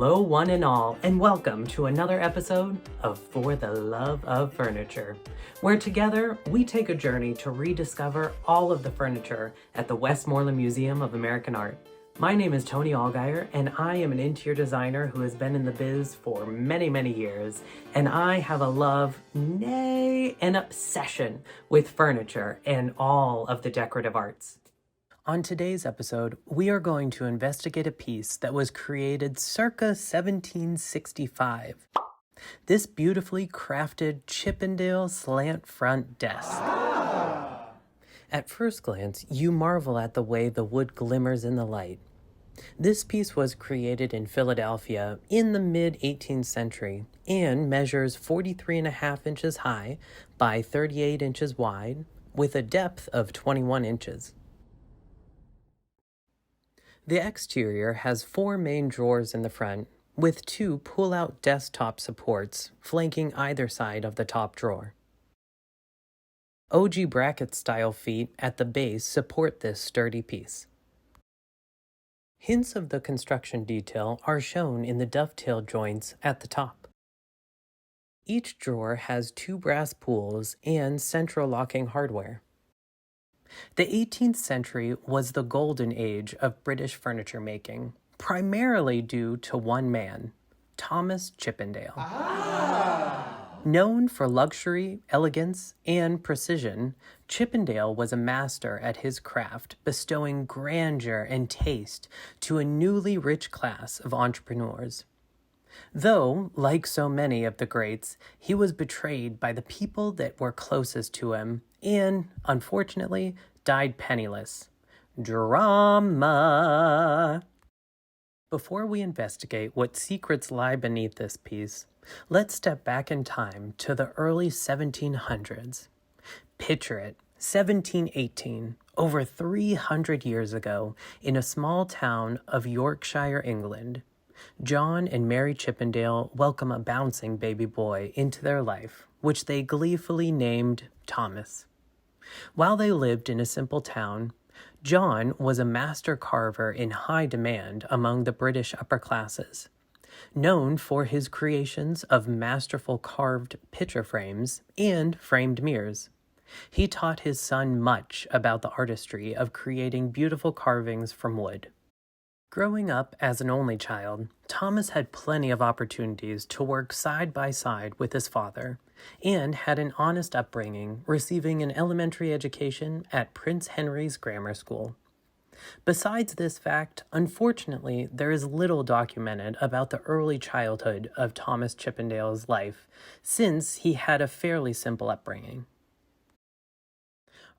Hello, one and all, and welcome to another episode of For the Love of Furniture, where together we take a journey to rediscover all of the furniture at the Westmoreland Museum of American Art. My name is Tony Allgeier, and I am an interior designer who has been in the biz for many, many years, and I have a love, nay, an obsession with furniture and all of the decorative arts. On today's episode, we are going to investigate a piece that was created circa 1765. This beautifully crafted Chippendale slant front desk. At first glance, you marvel at the way the wood glimmers in the light. This piece was created in Philadelphia in the mid-18th century and measures 43.5 inches high by 38 inches wide with a depth of 21 inches. The exterior has 4 main drawers in the front, with 2 pull-out desktop supports flanking either side of the top drawer. OG bracket-style feet at the base support this sturdy piece. Hints of the construction detail are shown in the dovetail joints at the top. Each drawer has 2 brass pulls and central locking hardware. The 18th century was the golden age of British furniture making, primarily due to one man, Thomas Chippendale. Known for luxury, elegance, and precision, Chippendale was a master at his craft, bestowing grandeur and taste to a newly rich class of entrepreneurs. Though, like so many of the greats, he was betrayed by the people that were closest to him and, unfortunately, died penniless. Drama! Before we investigate what secrets lie beneath this piece, let's step back in time to the early 1700s. Picture it, 1718, over 300 years ago, in a small town of Yorkshire, England. John and Mary Chippendale welcome a bouncing baby boy into their life, which they gleefully named Thomas. While they lived in a simple town, John was a master carver in high demand among the British upper classes. Known for his creations of masterful carved picture frames and framed mirrors, he taught his son much about the artistry of creating beautiful carvings from wood. Growing up as an only child, Thomas had plenty of opportunities to work side by side with his father and had an honest upbringing, receiving an elementary education at Prince Henry's Grammar School. Besides this fact, unfortunately, there is little documented about the early childhood of Thomas Chippendale's life, since he had a fairly simple upbringing.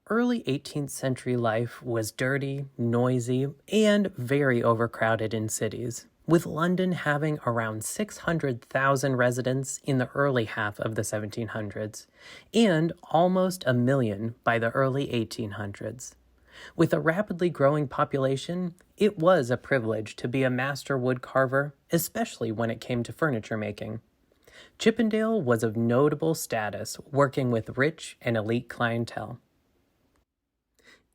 Early 18th century life was dirty, noisy, and very overcrowded in cities, with London having around 600,000 residents in the early half of the 1700s, and almost 1 million by the early 1800s. With a rapidly growing population, it was a privilege to be a master wood carver, especially when it came to furniture making. Chippendale was of notable status, working with rich and elite clientele.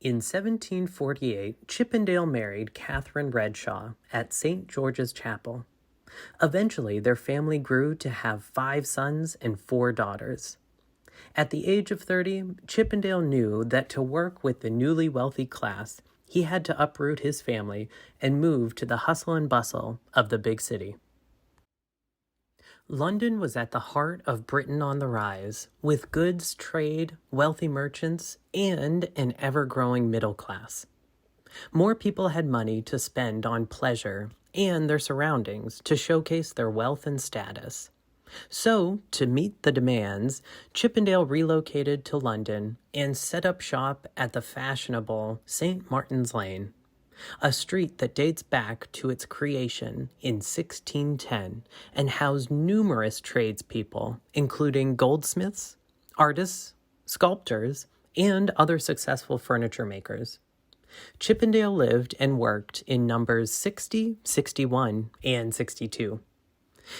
In 1748, Chippendale married Catherine Redshaw at St. George's Chapel. Eventually, their family grew to have 5 sons and 4 daughters. At the age of 30, Chippendale knew that to work with the newly wealthy class, he had to uproot his family and move to the hustle and bustle of the big city. London was at the heart of Britain on the rise, with goods trade, wealthy merchants, and an ever-growing middle class. More people had money to spend on pleasure and their surroundings to showcase their wealth and status. So, to meet the demands, Chippendale relocated to London and set up shop at the fashionable St. Martin's Lane, a street that dates back to its creation in 1610 and housed numerous tradespeople, including goldsmiths, artists, sculptors, and other successful furniture makers. Chippendale lived and worked in numbers 60, 61, and 62.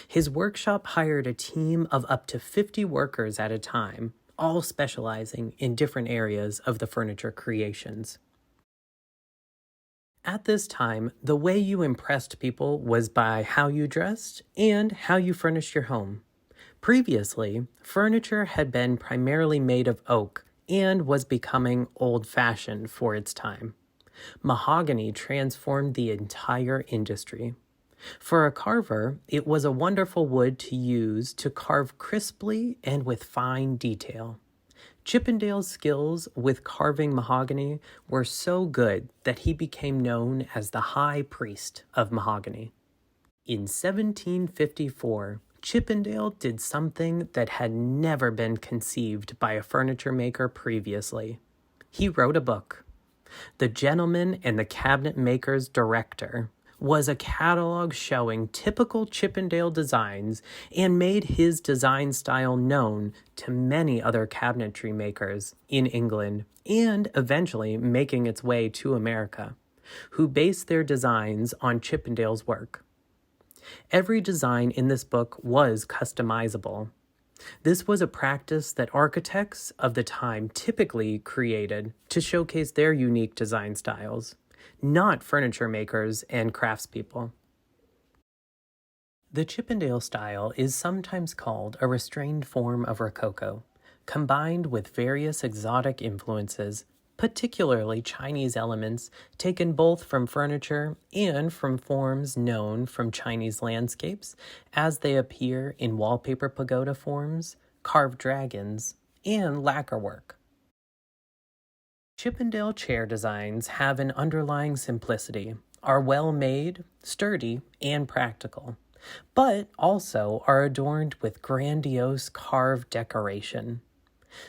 His workshop hired a team of up to 50 workers at a time, all specializing in different areas of the furniture creations. At this time, the way you impressed people was by how you dressed and how you furnished your home. Previously, furniture had been primarily made of oak and was becoming old-fashioned for its time. Mahogany transformed the entire industry. For a carver, it was a wonderful wood to use to carve crisply and with fine detail. Chippendale's skills with carving mahogany were so good that he became known as the High Priest of Mahogany. In 1754, Chippendale did something that had never been conceived by a furniture maker previously. He wrote a book. The Gentleman and the Cabinet Maker's Director was a catalog showing typical Chippendale designs and made his design style known to many other cabinetry makers in England and eventually making its way to America, who based their designs on Chippendale's work. Every design in this book was customizable. This was a practice that architects of the time typically created to showcase their unique design styles, not furniture makers and craftspeople. The Chippendale style is sometimes called a restrained form of Rococo, combined with various exotic influences, particularly Chinese elements taken both from furniture and from forms known from Chinese landscapes as they appear in wallpaper pagoda forms, carved dragons, and lacquer work. Chippendale chair designs have an underlying simplicity, are well made, sturdy, and practical, but also are adorned with grandiose carved decoration.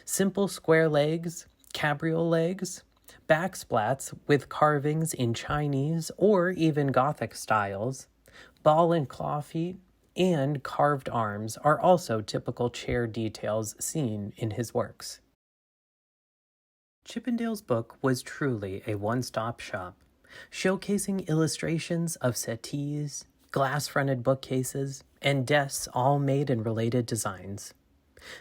Simple square legs, cabriole legs, backsplats with carvings in Chinese or even Gothic styles, ball and claw feet, and carved arms are also typical chair details seen in his works. Chippendale's book was truly a one-stop shop, showcasing illustrations of settees, glass-fronted bookcases, and desks all made in related designs.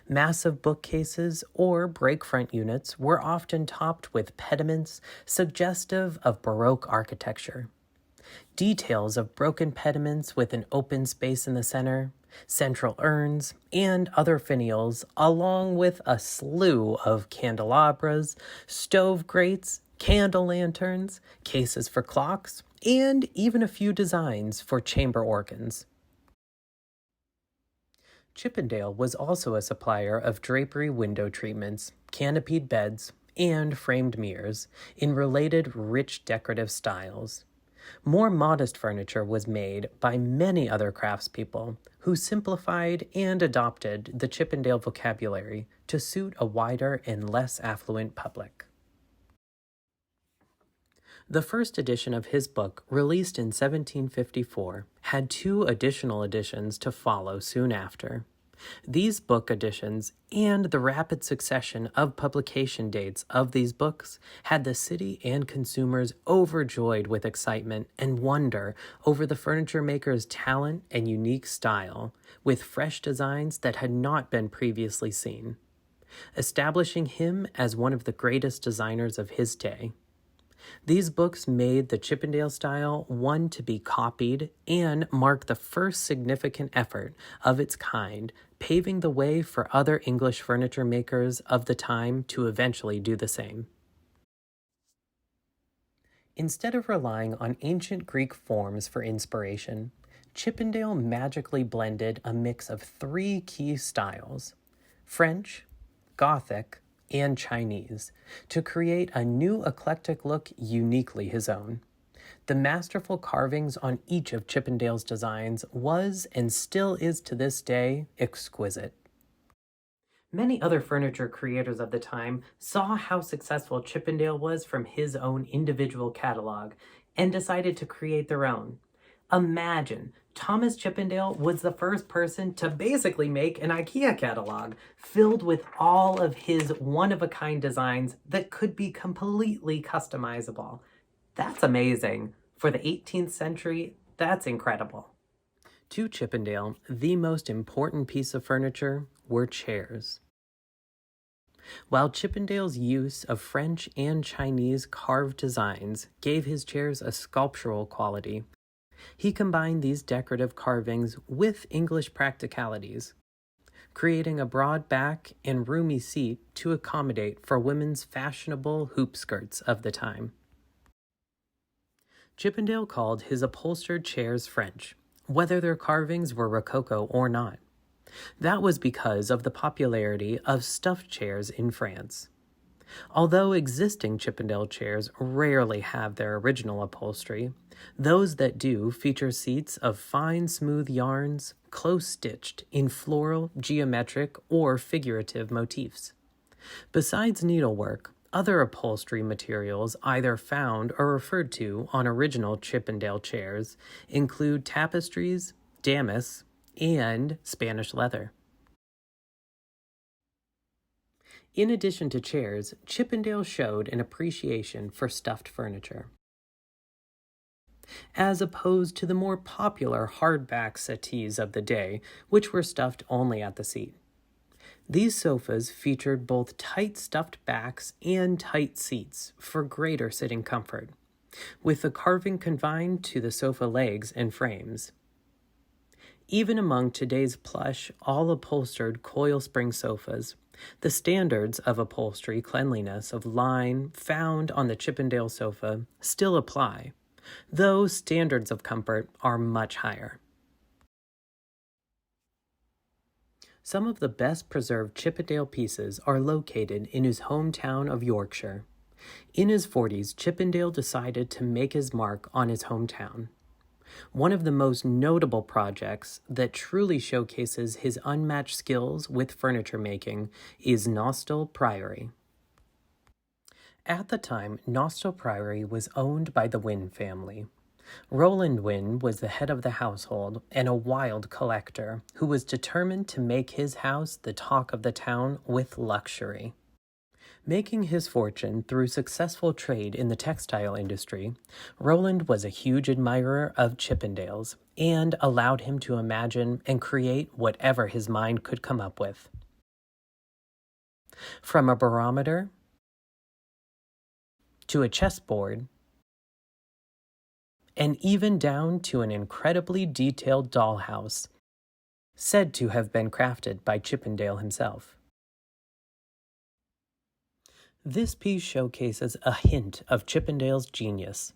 Massive bookcases or break-front units were often topped with pediments suggestive of Baroque architecture. Details of broken pediments with an open space in the center, central urns, and other finials, along with a slew of candelabras, stove grates, candle lanterns, cases for clocks, and even a few designs for chamber organs. Chippendale was also a supplier of drapery window treatments, canopied beds, and framed mirrors in related rich decorative styles. More modest furniture was made by many other craftspeople who simplified and adopted the Chippendale vocabulary to suit a wider and less affluent public. The first edition of his book, released in 1754, had two additional editions to follow soon after. These book editions and the rapid succession of publication dates of these books had the city and consumers overjoyed with excitement and wonder over the furniture maker's talent and unique style, with fresh designs that had not been previously seen, establishing him as one of the greatest designers of his day. These books made the Chippendale style one to be copied and mark the first significant effort of its kind, paving the way for other English furniture makers of the time to eventually do the same. Instead of relying on ancient Greek forms for inspiration, Chippendale magically blended a mix of three key styles: French, Gothic, and Chinese, to create a new eclectic look uniquely his own. The masterful carvings on each of Chippendale's designs was, and still is to this day, exquisite. Many other furniture creators of the time saw how successful Chippendale was from his own individual catalog and decided to create their own. Imagine, Thomas Chippendale was the first person to basically make an IKEA catalog filled with all of his one-of-a-kind designs that could be completely customizable. That's amazing. For the 18th century, that's incredible. To Chippendale, the most important piece of furniture were chairs. While Chippendale's use of French and Chinese carved designs gave his chairs a sculptural quality, he combined these decorative carvings with English practicalities, creating a broad back and roomy seat to accommodate for women's fashionable hoop skirts of the time. Chippendale called his upholstered chairs French, whether their carvings were Rococo or not. That was because of the popularity of stuffed chairs in France. Although existing Chippendale chairs rarely have their original upholstery, those that do feature seats of fine, smooth yarns, close-stitched in floral, geometric, or figurative motifs. Besides needlework, other upholstery materials either found or referred to on original Chippendale chairs include tapestries, damask, and Spanish leather. In addition to chairs, Chippendale showed an appreciation for stuffed furniture. As opposed to the more popular hardback settees of the day, which were stuffed only at the seat. These sofas featured both tight stuffed backs and tight seats for greater sitting comfort, with the carving confined to the sofa legs and frames. Even among today's plush, all-upholstered coil spring sofas, the standards of upholstery cleanliness of line found on the Chippendale sofa still apply, though standards of comfort are much higher. Some of the best preserved Chippendale pieces are located in his hometown of Yorkshire. In his 40s, Chippendale decided to make his mark on his hometown. One of the most notable projects that truly showcases his unmatched skills with furniture making is Nostell Priory. At the time, Nostell Priory was owned by the Wynne family. Roland Wynne was the head of the household and a wild collector who was determined to make his house the talk of the town with luxury. Making his fortune through successful trade in the textile industry, Roland was a huge admirer of Chippendale's and allowed him to imagine and create whatever his mind could come up with. From a barometer to a chessboard, and even down to an incredibly detailed dollhouse, said to have been crafted by Chippendale himself. This piece showcases a hint of Chippendale's genius.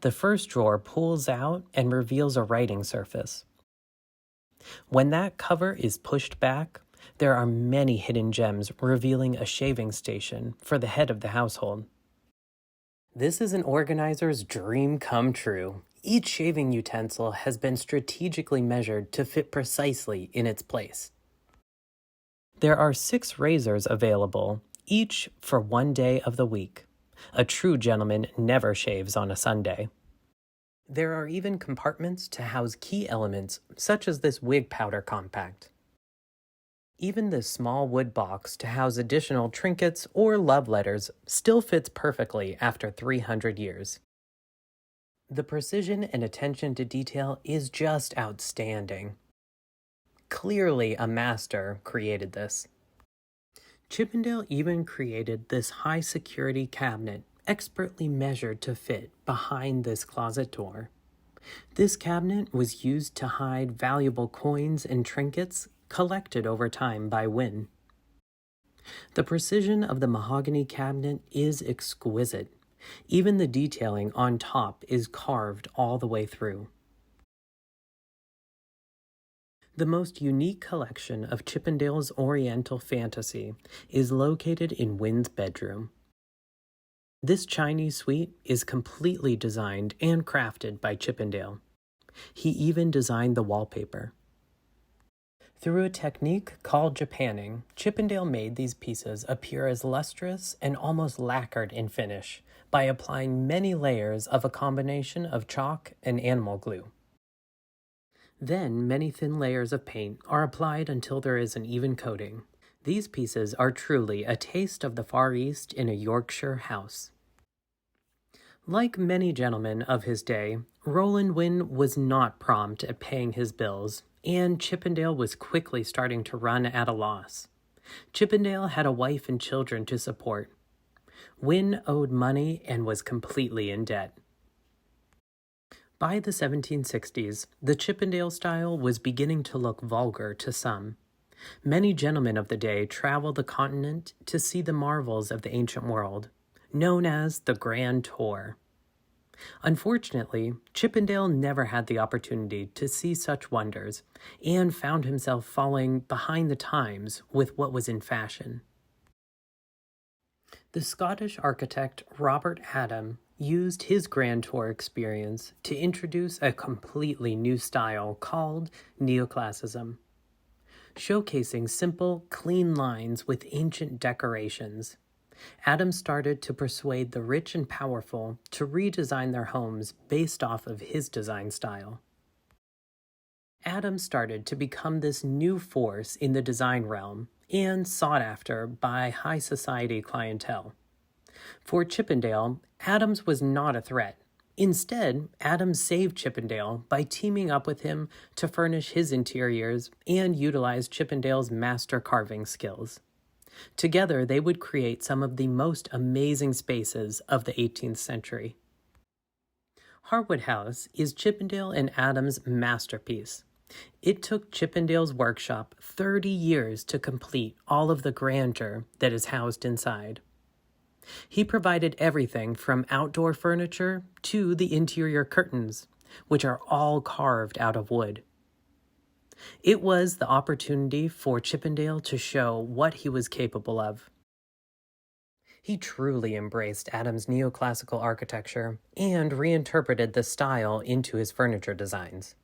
The first drawer pulls out and reveals a writing surface. When that cover is pushed back, there are many hidden gems revealing a shaving station for the head of the household. This is an organizer's dream come true. Each shaving utensil has been strategically measured to fit precisely in its place. There are 6 razors available, each for one day of the week. A true gentleman never shaves on a Sunday. There are even compartments to house key elements, such as this wig powder compact. Even this small wood box to house additional trinkets or love letters still fits perfectly after 300 years. The precision and attention to detail is just outstanding. Clearly a master created this. Chippendale even created this high-security cabinet expertly measured to fit behind this closet door. This cabinet was used to hide valuable coins and trinkets collected over time by Wynne. The precision of the mahogany cabinet is exquisite. Even the detailing on top is carved all the way through. The most unique collection of Chippendale's Oriental fantasy is located in Wynne's bedroom. This Chinese suite is completely designed and crafted by Chippendale. He even designed the wallpaper. Through a technique called Japanning, Chippendale made these pieces appear as lustrous and almost lacquered in finish by applying many layers of a combination of chalk and animal glue. Then many thin layers of paint are applied until there is an even coating. These pieces are truly a taste of the Far East in a Yorkshire house. Like many gentlemen of his day, Roland Wynne was not prompt at paying his bills, and Chippendale was quickly starting to run at a loss. Chippendale had a wife and children to support. Wynne owed money and was completely in debt. By the 1760s, the Chippendale style was beginning to look vulgar to some. Many gentlemen of the day traveled the continent to see the marvels of the ancient world, known as the Grand Tour. Unfortunately, Chippendale never had the opportunity to see such wonders and found himself falling behind the times with what was in fashion. The Scottish architect Robert Adam used his Grand Tour experience to introduce a completely new style called neoclassicism, showcasing simple, clean lines with ancient decorations. Adam started to persuade the rich and powerful to redesign their homes based off of his design style. Adam started to become this new force in the design realm and sought after by high society clientele. For Chippendale, Adams was not a threat. Instead, Adams saved Chippendale by teaming up with him to furnish his interiors and utilize Chippendale's master carving skills. Together, they would create some of the most amazing spaces of the 18th century. Harwood House is Chippendale and Adams' masterpiece. It took Chippendale's workshop 30 years to complete all of the grandeur that is housed inside. He provided everything from outdoor furniture to the interior curtains, which are all carved out of wood. It was the opportunity for Chippendale to show what he was capable of. He truly embraced Adams' neoclassical architecture and reinterpreted the style into his furniture designs.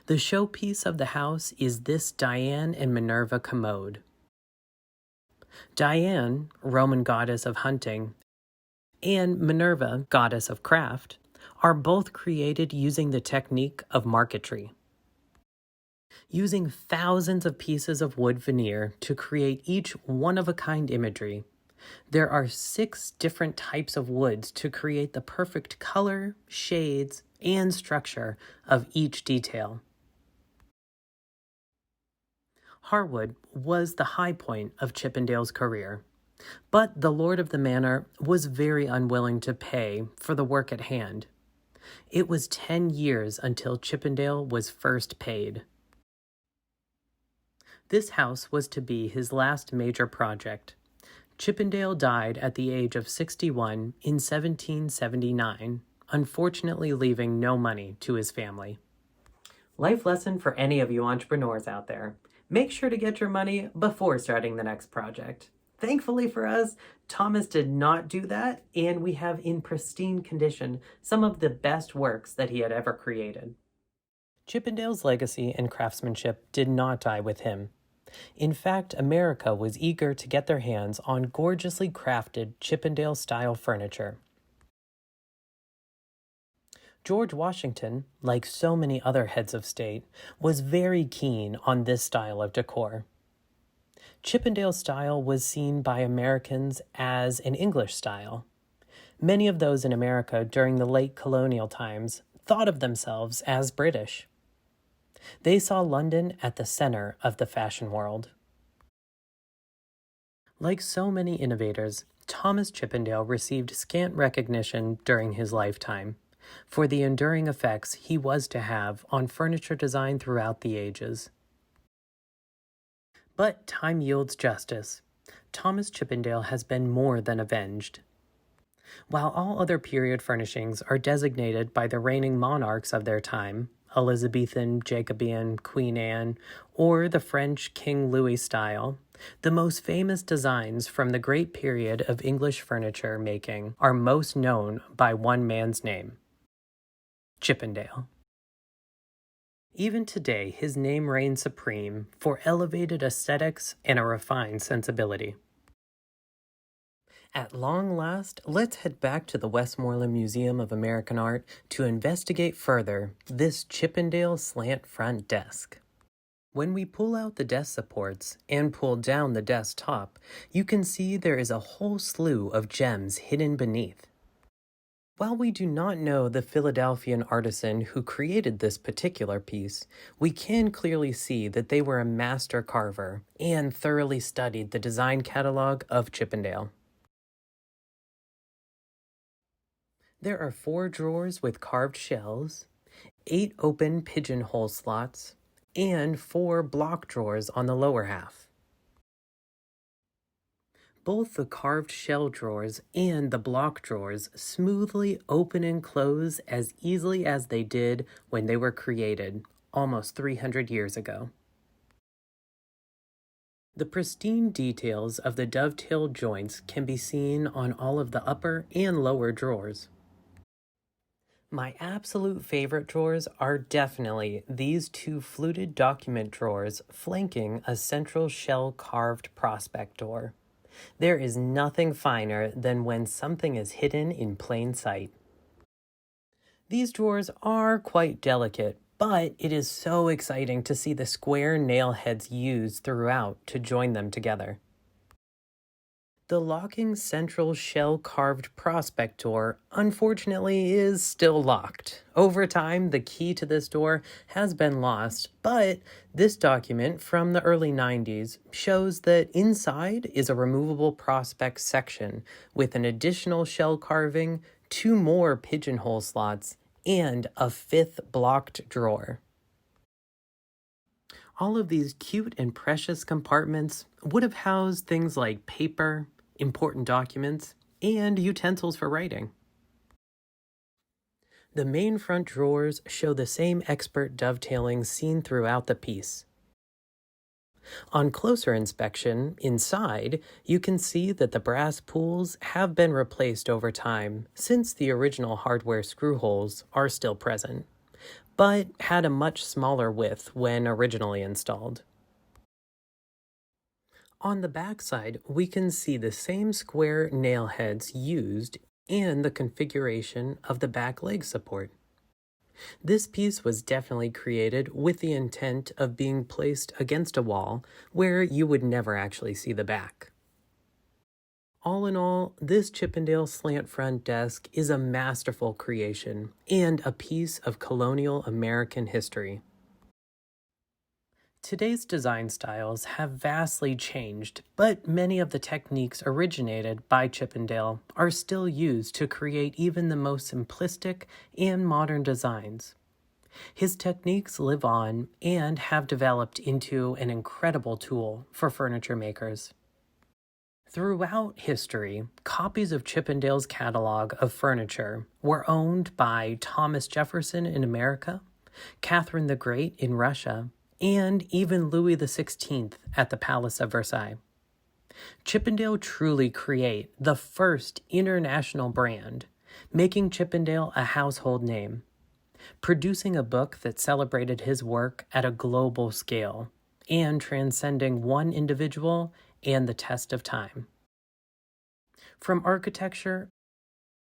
The showpiece of the house is this Diane and Minerva commode. Diane, Roman goddess of hunting, and Minerva, goddess of craft, are both created using the technique of marquetry. Using thousands of pieces of wood veneer to create each one-of-a-kind imagery, there are 6 different types of woods to create the perfect color, shades, and structure of each detail. Harwood was the high point of Chippendale's career, but the lord of the manor was very unwilling to pay for the work at hand. It was 10 years until Chippendale was first paid. This house was to be his last major project. Chippendale died at the age of 61 in 1779, unfortunately leaving no money to his family. Life lesson for any of you entrepreneurs out there. Make sure to get your money before starting the next project. Thankfully for us, Thomas did not do that, and we have in pristine condition some of the best works that he had ever created. Chippendale's legacy and craftsmanship did not die with him. In fact, America was eager to get their hands on gorgeously crafted Chippendale-style furniture. George Washington, like so many other heads of state, was very keen on this style of decor. Chippendale style was seen by Americans as an English style. Many of those in America during the late colonial times thought of themselves as British. They saw London at the center of the fashion world. Like so many innovators, Thomas Chippendale received scant recognition during his lifetime for the enduring effects he was to have on furniture design throughout the ages. But time yields justice. Thomas Chippendale has been more than avenged. While all other period furnishings are designated by the reigning monarchs of their time, Elizabethan, Jacobean, Queen Anne, or the French King Louis style, the most famous designs from the great period of English furniture making are most known by one man's name: Chippendale. Even today, his name reigns supreme for elevated aesthetics and a refined sensibility. At long last, let's head back to the Westmoreland Museum of American Art to investigate further this Chippendale slant front desk. When we pull out the desk supports and pull down the desk top, you can see there is a whole slew of gems hidden beneath. While we do not know the Philadelphian artisan who created this particular piece, we can clearly see that they were a master carver and thoroughly studied the design catalog of Chippendale. There are 4 drawers with carved shells, 8 open pigeonhole slots, and 4 block drawers on the lower half. Both the carved shell drawers and the block drawers smoothly open and close as easily as they did when they were created, almost 300 years ago. The pristine details of the dovetailed joints can be seen on all of the upper and lower drawers. My absolute favorite drawers are definitely these 2 fluted document drawers flanking a central shell carved prospect door. There is nothing finer than when something is hidden in plain sight. These drawers are quite delicate, but it is so exciting to see the square nail heads used throughout to join them together. The locking central shell-carved prospect door, unfortunately, is still locked. Over time, the key to this door has been lost, but this document from the early 90s shows that inside is a removable prospect section with an additional shell carving, 2 more pigeonhole slots, and a 5th blocked drawer. All of these cute and precious compartments would have housed things like paper, important documents, and utensils for writing. The main front drawers show the same expert dovetailing seen throughout the piece. On closer inspection, inside, you can see that the brass pools have been replaced over time since the original hardware screw holes are still present, but had a much smaller width when originally installed. On the backside, we can see the same square nail heads used and the configuration of the back leg support. This piece was definitely created with the intent of being placed against a wall where you would never actually see the back. All in all, this Chippendale slant front desk is a masterful creation and a piece of colonial American history. Today's design styles have vastly changed, but many of the techniques originated by Chippendale are still used to create even the most simplistic and modern designs. His techniques live on and have developed into an incredible tool for furniture makers. Throughout history, copies of Chippendale's catalog of furniture were owned by Thomas Jefferson in America, Catherine the Great in Russia, and even Louis XVI at the Palace of Versailles. Chippendale truly create the first international brand, making Chippendale a household name, producing a book that celebrated his work at a global scale, and transcending one individual and the test of time. From architecture,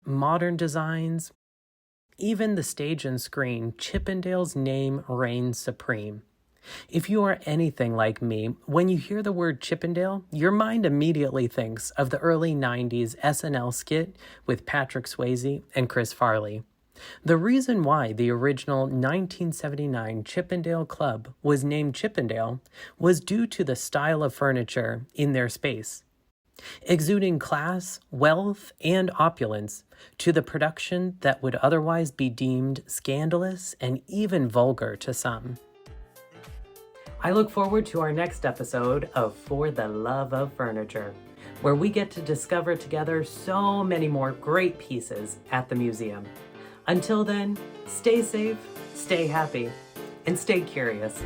modern designs, even the stage and screen, Chippendale's name reigns supreme. If you are anything like me, when you hear the word Chippendale, your mind immediately thinks of the early 90s SNL skit with Patrick Swayze and Chris Farley. The reason why the original 1979 Chippendale Club was named Chippendale was due to the style of furniture in their space, exuding class, wealth, and opulence to the production that would otherwise be deemed scandalous and even vulgar to some. I look forward to our next episode of For the Love of Furniture, where we get to discover together so many more great pieces at the museum. Until then, stay safe, stay happy, and stay curious.